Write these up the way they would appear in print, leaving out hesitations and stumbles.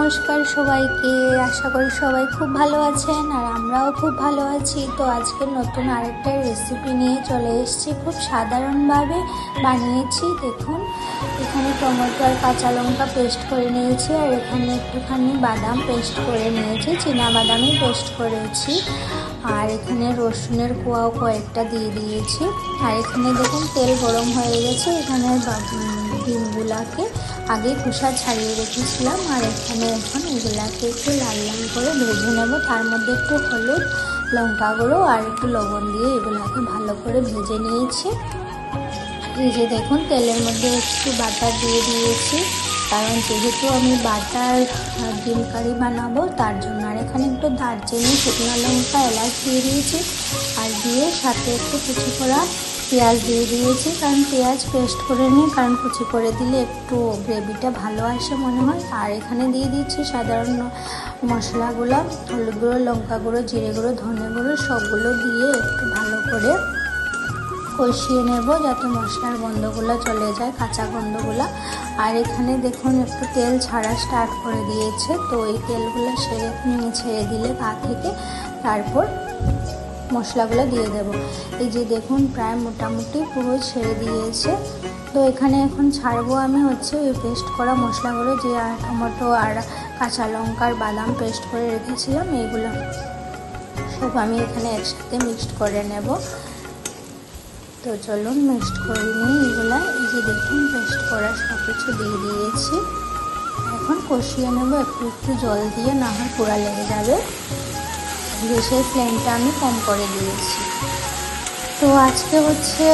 নমস্কার সবাইকে। আশা করি সবাই খুব ভালো আছেন আর আমরাও খুব ভালো আছি। তো আজকে নতুন আরেকটা রেসিপি নিয়ে চলে এসেছি। খুব সাধারণভাবে বানিয়েছি। দেখুন, এখানে টমেটো আর কাঁচা লঙ্কা পেস্ট করে নিয়েছি, আর এখানে একটুখানি বাদাম পেস্ট করে নিয়েছি, চীনা বাদামই পেস্ট করেছি। আর এখানে রসুনের কোয়াও কয়েকটা দিয়ে দিয়েছি। আর এখানে দেখুন তেল গরম হয়ে গেছে। এখানে ডিমগুলাকে আগে খোসা ছাড়িয়ে রেখেছিলাম, আর এখানে এখন এগুলাকে একটু লাল লাল করে ভেজে নেব। তার মধ্যে একটু হলুদ, লঙ্কা গুঁড়ো আর একটু লবণ দিয়ে এগুলাকে ভালো করে ভেজে নিয়েছি। এই যে দেখুন, তেলের মধ্যে একটু বাটার দিয়ে দিয়েছি, কারণ যেহেতু আমি বাটার ডিম কারি বানাবো তার জন্য। আর এখানে একটু দারচিনি, শুকনো লঙ্কা, এলাচ দিয়ে দিয়েছি, আর দিয়ে সাথে একটু কুচি করা পেঁয়াজ দিয়ে দিয়েছি। কারণ পেঁয়াজ পেস্ট করে নিই, কারণ কুচি করে দিলে একটু গ্রেভিটা ভালো আসে মনে হয়। আর এখানে দিয়ে দিচ্ছি সাধারণ মশলাগুলো, হলুদ গুঁড়ো, লঙ্কা গুঁড়ো, জিরে গুঁড়ো, ধনে গুঁড়ো, সবগুলো দিয়ে একটু ভালো করে কষিয়ে নেব, যাতে মশলার গন্ধগুলো চলে যায়, কাঁচা গন্ধগুলো। আর এখানে দেখুন একটু তেল ছাড়া স্টার্ট করে দিয়েছে। তো এই তেলগুলো ছেড়ে দিলে গা থেকে তারপর মশলাগুলো দিয়ে দেব। এই যে দেখুন, প্রায় মোটামুটি পুরো ছেড়ে দিয়েছে। তো এখানে এখন ছাড়বো আমি হচ্ছে ওই পেস্ট করা মশলাগুলো, যে আর টমেটো আর কাঁচা লঙ্কার বাদাম পেস্ট করে রেখেছিলাম, এইগুলো সব আমি এখানে একসাথে মিক্সড করে নেব। তো চলুন মিক্সড করে নিই এগুলা। এই যে দেখুন, পেস্ট করা সব কিছু দিয়ে দিয়েছি। এখন কষিয়ে নেব একটু একটু জল দিয়ে, না হয় পোড়া লেগে যাবে। গ্যাসের ফ্লেমটা আমি কম করে দিয়েছি। তো আজকে হচ্ছে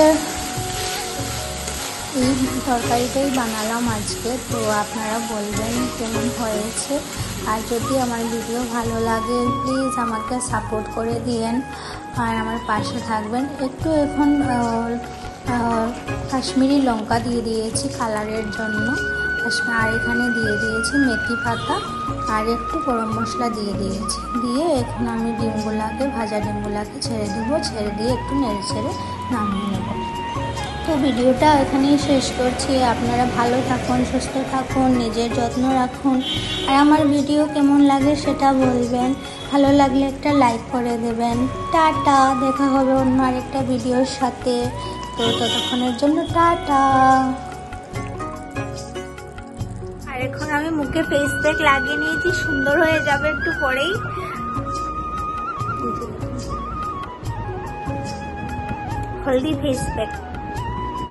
এই তরকারিটাই বানালাম আজকে। তো আপনারা বলবেন কেমন হয়েছে। আর যদি আমার ভিডিও ভালো লাগে প্লিজ আমাকে সাপোর্ট করে দিয়েন আর আমার পাশে থাকবেন। একটু এখন কাশ্মীরি লঙ্কা দিয়ে দিয়েছি কালারের জন্য, আর এখানে দিয়ে দিয়েছি মেথি পাতা, আর একটু গরম মশলা দিয়ে দিয়েছি। দিয়ে এখন আমি ভাজা ডিমগুলাকে ছেড়ে দেবো, ছেড়ে দিয়ে একটু নেড়ে ছেড়ে নামিয়ে নেব। তো ভিডিওটা এখানেই শেষ করছি। আপনারা ভালো থাকুন, সুস্থ থাকুন, নিজের যত্ন রাখুন। আর আমার ভিডিও কেমন লাগে সেটা বলবেন। ভালো লাগলে একটা লাইক করে দেবেন। টাটা, দেখা হবে অন্য আরেকটা ভিডিওর সাথে। তো ততক্ষণের জন্য টাটা। আর এখন আমি মুখে ফেস প্যাক লাগিয়ে নিয়েছি, সুন্দর হয়ে যাবে একটু পরেই। হলদি ফেস প্যাক।